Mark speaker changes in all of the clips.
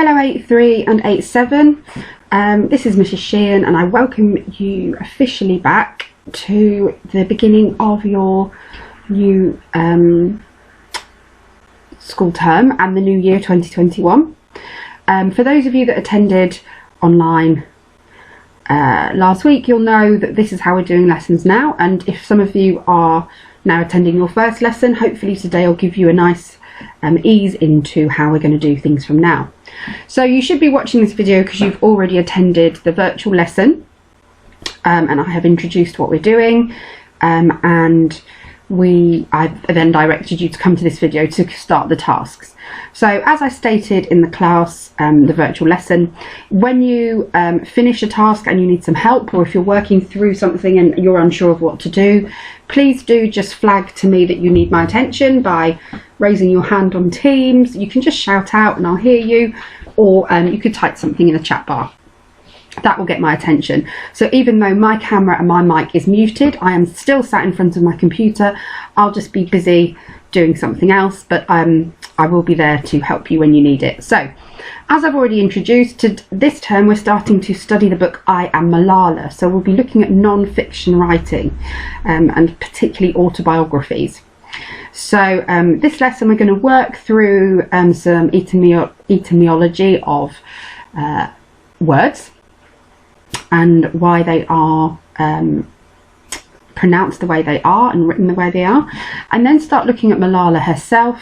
Speaker 1: Hello 83 and 87, this is Mrs. Sheehan and I welcome you officially back to the beginning of your new school term and the new year 2021. For those of you that attended online last week, you'll know that this is how we're doing lessons now, and if some of you are now attending your first lesson, hopefully today will give you a nice ease into how we're going to do things from now. So you should be watching this video because you've already attended the virtual lesson, and I have introduced what we're doing, and I've then directed you to come to this video to start the tasks. So as I stated in the class, the virtual lesson, when you finish a task and you need some help, or if you're working through something and you're unsure of what to do, please do just flag to me that you need my attention by raising your hand on Teams. You can just shout out and I'll hear you, or you could type something in the chat bar. That will get my attention. So even though my camera and my mic is muted, I am still sat in front of my computer. I'll just be busy doing something else, but I will be there to help you when you need it. So as I've already introduced, to this term we're starting to study the book I Am Malala. So we'll be looking at non-fiction writing, and particularly autobiographies. So this lesson we're going to work through some etymology of words and why they are pronounced the way they are and written the way they are, and then start looking at Malala herself,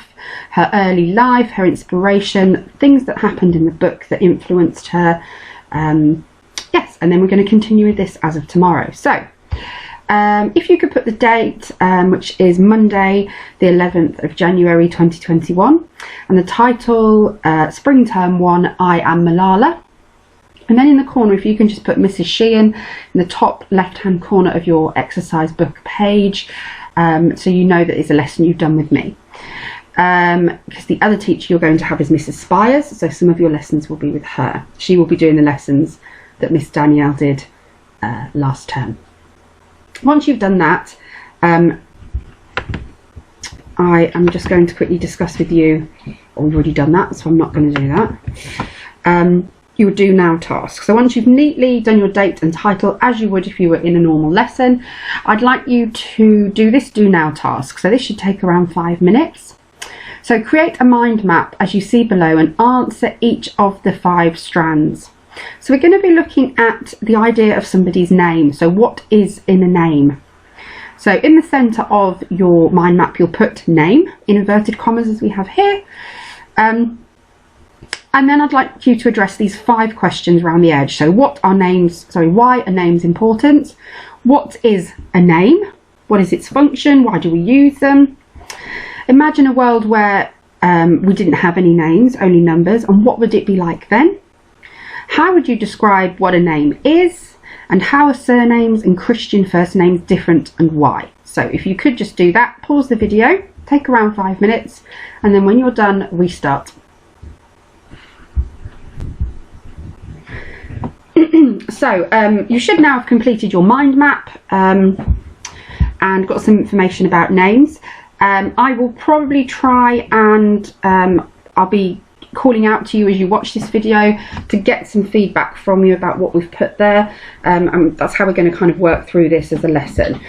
Speaker 1: her early life, her inspiration, things that happened in the book that influenced her. Yes, and then we're going to continue with this as of tomorrow. So if you could put the date, which is Monday the 11th of January 2021, and the title, Spring Term 1, I Am Malala. And then in the corner, if you can just put Mrs. Sheehan in the top left-hand corner of your exercise book page, so you know that it's a lesson you've done with me. Because the other teacher you're going to have is Mrs. Spires, so some of your lessons will be with her. She will be doing the lessons that Miss Danielle did last term. Once you've done that, I am just going to quickly discuss with you. We've already done that, so I'm not going to do that. You would do now tasks. So once you've neatly done your date and title as you would if you were in a normal lesson, I'd like you to do this do now task. So this should take around 5 minutes. So create a mind map as you see below and answer each of the 5 strands. So we're going to be looking at the idea of somebody's name. So what is in a name? So in the centre of your mind map you'll put name in inverted commas as we have here. And then I'd like you to address these 5 questions around the edge. So why are names important? What is a name? What is its function? Why do we use them? Imagine a world where we didn't have any names, only numbers, and what would it be like then? How would you describe what a name is? And how are surnames and Christian first names different and why? So if you could just do that, pause the video, take around 5 minutes, and then when you're done, restart. So you should now have completed your mind map and got some information about names. I will probably try and I'll be calling out to you as you watch this video to get some feedback from you about what we've put there, and that's how we're going to kind of work through this as a lesson.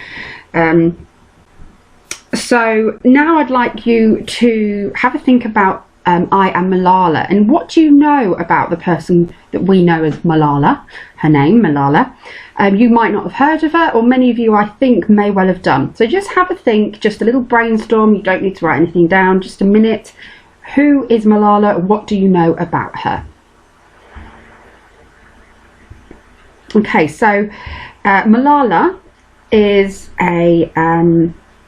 Speaker 1: So now I'd like you to have a think about I Am Malala, and what do you know about the person that we know as Malala, her name Malala. You might not have heard of her, or many of you I think may well have done. So just have a think, just a little brainstorm. You don't need to write anything down, just a minute. Who is Malala? What do you know about her? Okay, so Malala is a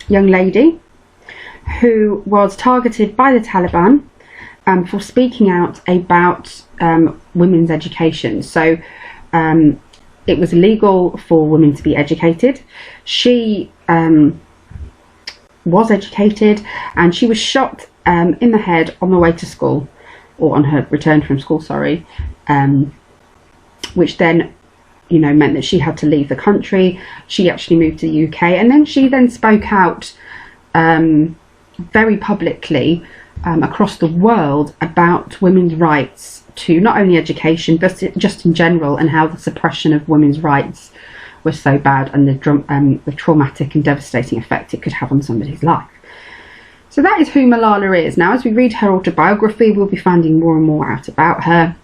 Speaker 1: young lady who was targeted by the Taliban for speaking out about women's education. So it was illegal for women to be educated. She was educated, and she was shot in the head on the way to school, or on her return from school, sorry, which then meant that she had to leave the country. She actually moved to the UK, and then she spoke out very publicly across the world about women's rights to not only education but just in general, and how the suppression of women's rights was so bad, and the traumatic and devastating effect it could have on somebody's life. So that is who Malala is. Now, as we read her autobiography, we'll be finding more and more out about her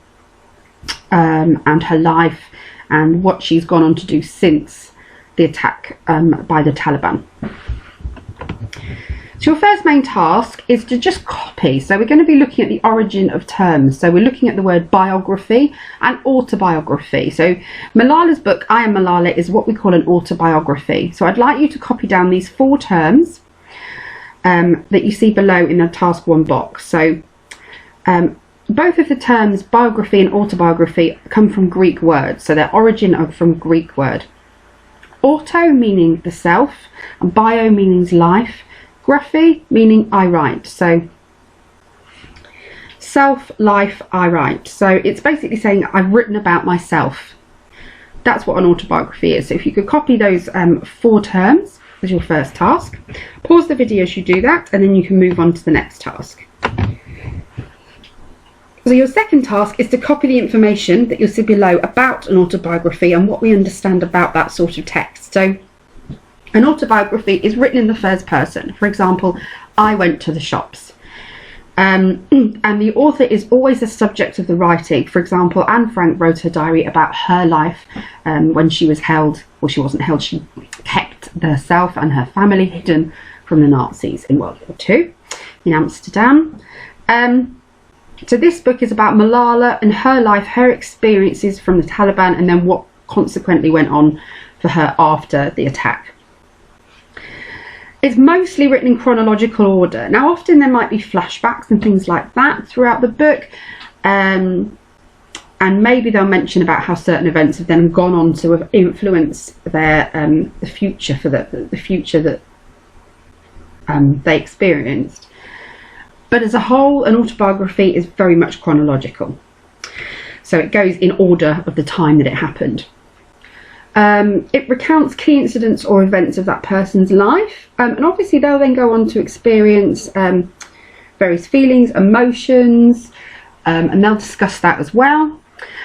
Speaker 1: and her life and what she's gone on to do since the attack by the Taliban. So your first main task is to just copy. So we're going to be looking at the origin of terms. So we're looking at the word biography and autobiography. So Malala's book, I Am Malala, is what we call an autobiography. So I'd like you to copy down these 4 terms that you see below in the task 1 box. So both of the terms biography and autobiography come from Greek words. So their origin are from Greek word. Auto meaning the self, and bio meaning life. Graphy meaning I write. So self, life, I write. So it's basically saying I've written about myself. That's what an autobiography is. So if you could copy those 4 terms as your first task, pause the video as you do that, and then you can move on to the next task. So your second task is to copy the information that you'll see below about an autobiography and what we understand about that sort of text. So an autobiography is written in the first person. For example, I went to the shops. And the author is always the subject of the writing. For example, Anne Frank wrote her diary about her life when she was held, well, she wasn't held, she kept herself and her family hidden from the Nazis in World War II in Amsterdam. So this book is about Malala and her life, her experiences from the Taliban, and then what consequently went on for her after the attack. It's mostly written in chronological order. Now, often there might be flashbacks and things like that throughout the book, and maybe they'll mention about how certain events have then gone on to influence their the future for the future that they experienced. But as a whole, an autobiography is very much chronological. So it goes in order of the time that it happened. It recounts key incidents or events of that person's life, and obviously they'll then go on to experience various feelings, emotions, and they'll discuss that as well.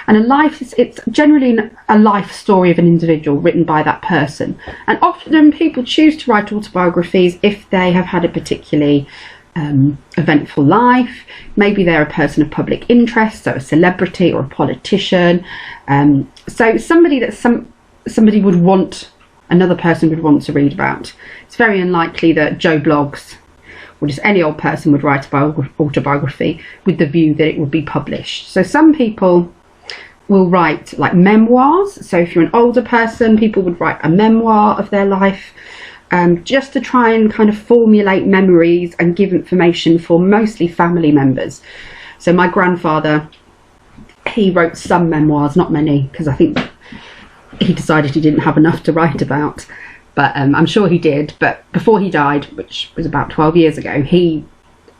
Speaker 1: And it's generally a life story of an individual written by that person. And often people choose to write autobiographies if they have had a particularly eventful life. Maybe they're a person of public interest, so a celebrity or a politician. So somebody that somebody would want, another person would want to read about. It's very unlikely that Joe Bloggs or just any old person would write an autobiography with the view that it would be published. So some people will write like memoirs. So if you're an older person, people would write a memoir of their life, just to try and kind of formulate memories and give information for mostly family members. So my grandfather, he wrote some memoirs, not many, because I think he decided he didn't have enough to write about, but I'm sure he did. But before he died, which was about 12 years ago, he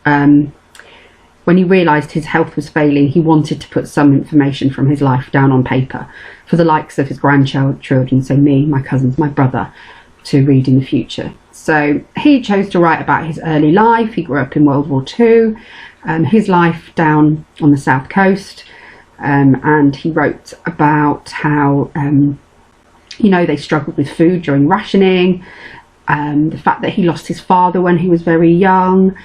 Speaker 1: when he realised his health was failing, he wanted to put some information from his life down on paper for the likes of his grandchildren, so me, my cousins, my brother, to read in the future. So he chose to write about his early life. He grew up in World War II, his life down on the south coast, and he wrote about how they struggled with food during rationing, the fact that he lost his father when he was very young.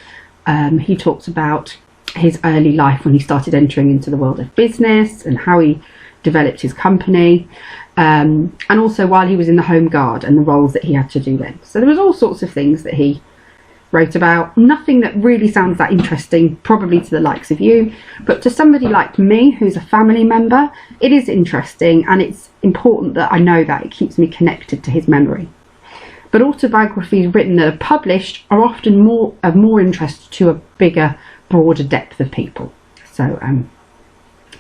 Speaker 1: He talks about his early life when he started entering into the world of business and how he developed his company, and also while he was in the Home Guard and the roles that he had to do then. So there was all sorts of things that he wrote about. Nothing that really sounds that interesting, probably to the likes of you, but to somebody like me who's a family member, it is interesting, and it's important that I know that. It keeps me connected to his memory. But autobiographies written that are published are often of more interest to a bigger, broader depth of people. So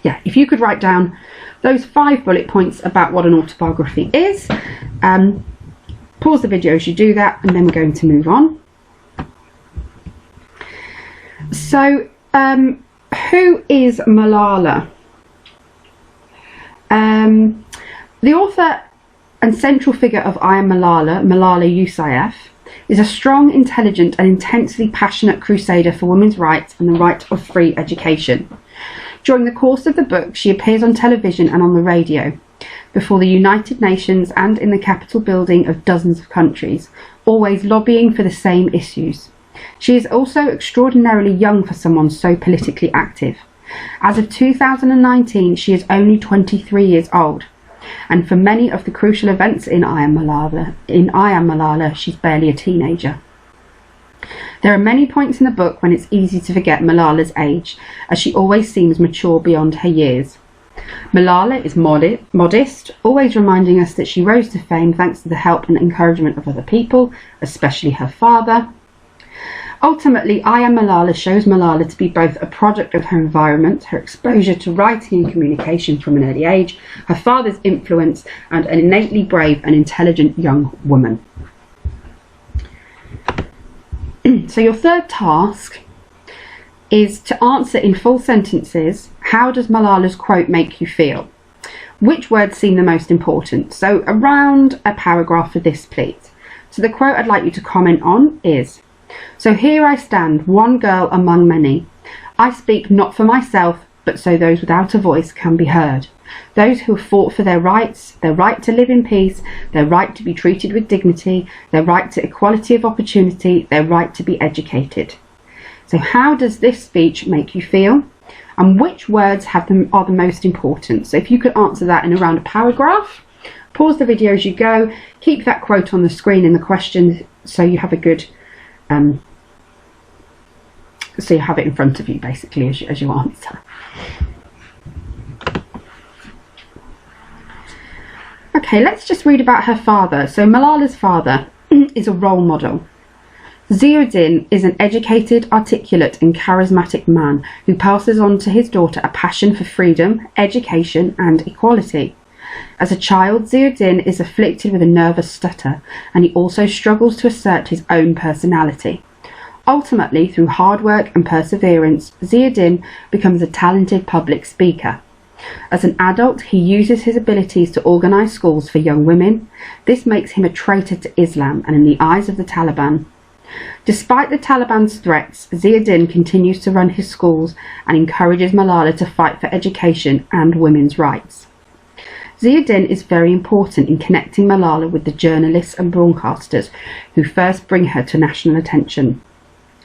Speaker 1: yeah, if you could write down those 5 bullet points about what an autobiography is, pause the video as you do that, and then we're going to move on. So who is Malala? The author and central figure of I Am Malala, Malala Yousafzai, is a strong, intelligent and intensely passionate crusader for women's rights and the right of free education. During the course of the book, she appears on television and on the radio, before the United Nations and in the Capitol building of dozens of countries, always lobbying for the same issues. She is also extraordinarily young for someone so politically active. As of 2019, she is only 23 years old, and for many of the crucial events in I Am Malala, she's barely a teenager. There are many points in the book when it's easy to forget Malala's age, as she always seems mature beyond her years. Malala is modest, always reminding us that she rose to fame thanks to the help and encouragement of other people, especially her father. Ultimately, I Am Malala shows Malala to be both a product of her environment, her exposure to writing and communication from an early age, her father's influence, and an innately brave and intelligent young woman. So your third task is to answer in full sentences, how does Malala's quote make you feel? Which words seem the most important? So around a paragraph for this, please. So the quote I'd like you to comment on is, "So here I stand, one girl among many. I speak not for myself, but so those without a voice can be heard. Those who have fought for their rights, their right to live in peace, their right to be treated with dignity, their right to equality of opportunity, their right to be educated." So how does this speech make you feel? And which words are the most important? So if you could answer that in around a paragraph, pause the video as you go, keep that quote on the screen in the questions so you have a good so you have it in front of you basically as you answer. Okay, let's just read about her father. So Malala's father is a role model. Ziauddin is an educated, articulate and charismatic man who passes on to his daughter a passion for freedom, education and equality. As a child, Ziauddin is afflicted with a nervous stutter, and he also struggles to assert his own personality. Ultimately, through hard work and perseverance, Ziauddin becomes a talented public speaker. As an adult, he uses his abilities to organise schools for young women. This makes him a traitor to Islam and in the eyes of the Taliban. Despite the Taliban's threats, Ziauddin continues to run his schools and encourages Malala to fight for education and women's rights. Ziauddin is very important in connecting Malala with the journalists and broadcasters who first bring her to national attention.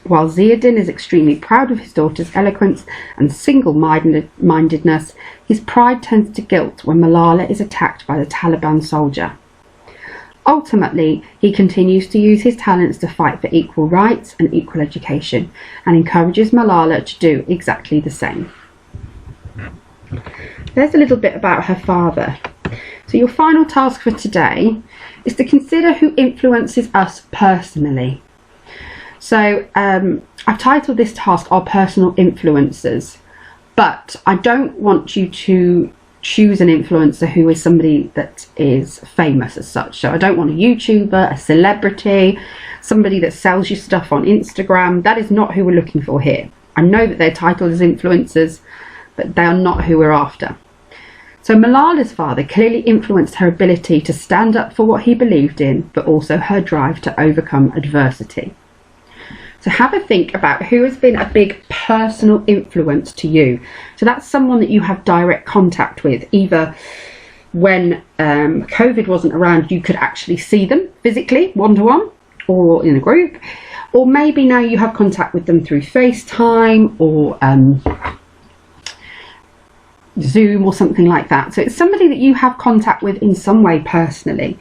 Speaker 1: While Ziauddin is extremely proud of his daughter's eloquence and single-mindedness, his pride turns to guilt when Malala is attacked by the Taliban soldier. Ultimately, he continues to use his talents to fight for equal rights and equal education, and encourages Malala to do exactly the same. There's a little bit about her father. So your final task for today is to consider who influences us personally. So I've titled this task Our Personal Influencers, but I don't want you to choose an influencer who is somebody that is famous as such. So I don't want a YouTuber, a celebrity, somebody that sells you stuff on Instagram. That is not who we're looking for here. I know that they're titled as influencers, but they are not who we're after. So Malala's father clearly influenced her ability to stand up for what he believed in, but also her drive to overcome adversity. So have a think about who has been a big personal influence to you. So that's someone that you have direct contact with, either when COVID wasn't around, you could actually see them physically, one-to-one, or in a group, or maybe now you have contact with them through FaceTime or Zoom or something like that. So it's somebody that you have contact with in some way personally.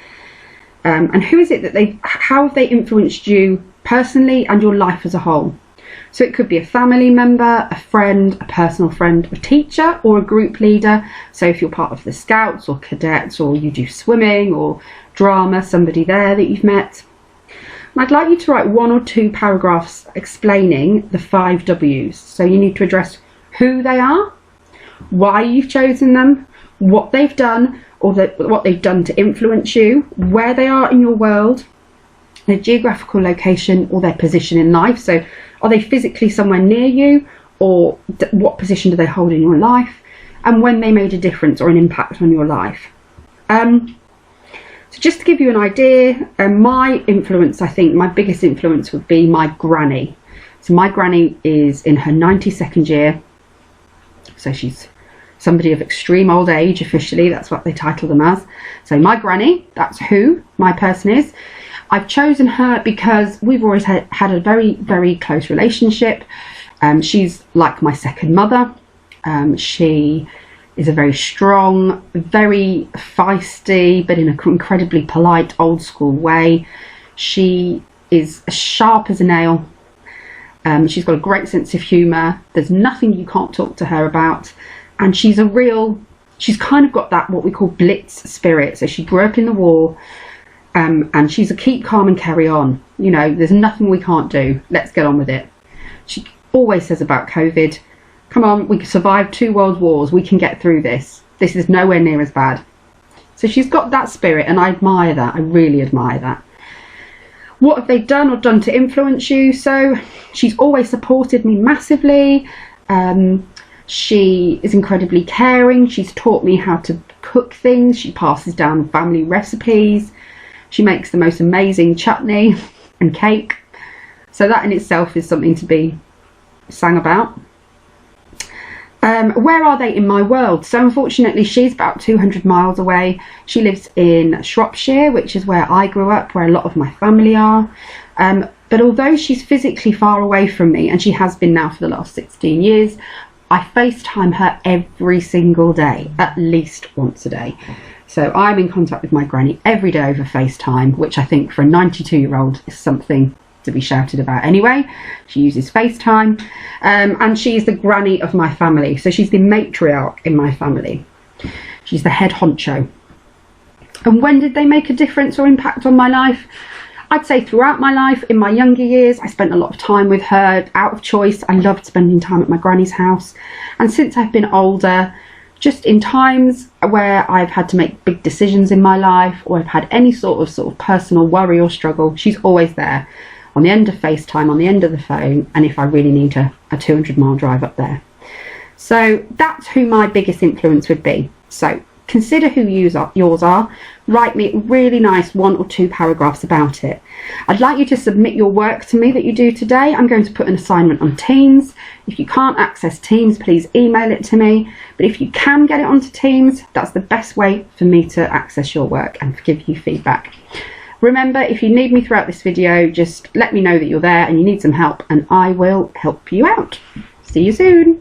Speaker 1: And who is it that how have they influenced you personally and your life as a whole? So it could be a family member, a friend, a personal friend, a teacher, or a group leader. So if you're part of the Scouts or Cadets, or you do swimming or drama, somebody there that you've met. And I'd like you to write 1 or 2 paragraphs explaining the 5 W's. So you need to address who they are, why you've chosen them, what they've done, or what they've done to influence you, where they are in your world, their geographical location or their position in life. So are they physically somewhere near you, or what position do they hold in your life, and when they made a difference or an impact on your life. So So just to give you an idea, my influence, I think my biggest influence would be my granny. So my granny is in her 92nd year. So she's somebody of extreme old age, officially, that's what they title them as. So my granny, that's who my person is. I've chosen her because we've always had a very, very close relationship. She's like my second mother. She is a very strong, very feisty, but in an incredibly polite, old school way. She is as sharp as a nail. She's got a great sense of humour. There's nothing you can't talk to her about. And she's kind of got that what we call blitz spirit. So she grew up in the war, and she's a keep calm and carry on. You know, there's nothing we can't do. Let's get on with it. She always says about COVID, come on, we survived 2 world wars. We can get through this. This is nowhere near as bad. So she's got that spirit, and I admire that. I really admire that. What have they done or done to influence you? So she's always supported me massively. She is incredibly caring. She's taught me how to cook things. She passes down family recipes. She makes the most amazing chutney and cake. So that in itself is something to be sang about. Where are they in my world? So unfortunately, she's about 200 miles away. She lives in Shropshire, which is where I grew up, where a lot of my family are. But although she's physically far away from me, and she has been now for the last 16 years, I FaceTime her every single day, at least once a day. So I'm in contact with my granny every day over FaceTime, which I think for a 92-year-old is something to be shouted about anyway. She uses FaceTime, and she's the granny of my family. So she's the matriarch in my family. She's the head honcho. And when did they make a difference or impact on my life? I'd say throughout my life. In my younger years, I spent a lot of time with her out of choice. I loved spending time at my granny's house. And since I've been older, just in times where I've had to make big decisions in my life, or I've had any sort of personal worry or struggle, she's always there on the end of FaceTime, on the end of the phone, and if I really need a 200-mile drive up there. So that's who my biggest influence would be. So consider who yours are. Write me really nice 1 or 2 paragraphs about it. I'd like you to submit your work to me that you do today. I'm going to put an assignment on Teams. If you can't access Teams, please email it to me. But if you can get it onto Teams, that's the best way for me to access your work and give you feedback. Remember, if you need me throughout this video, just let me know that you're there and you need some help, and I will help you out. See you soon.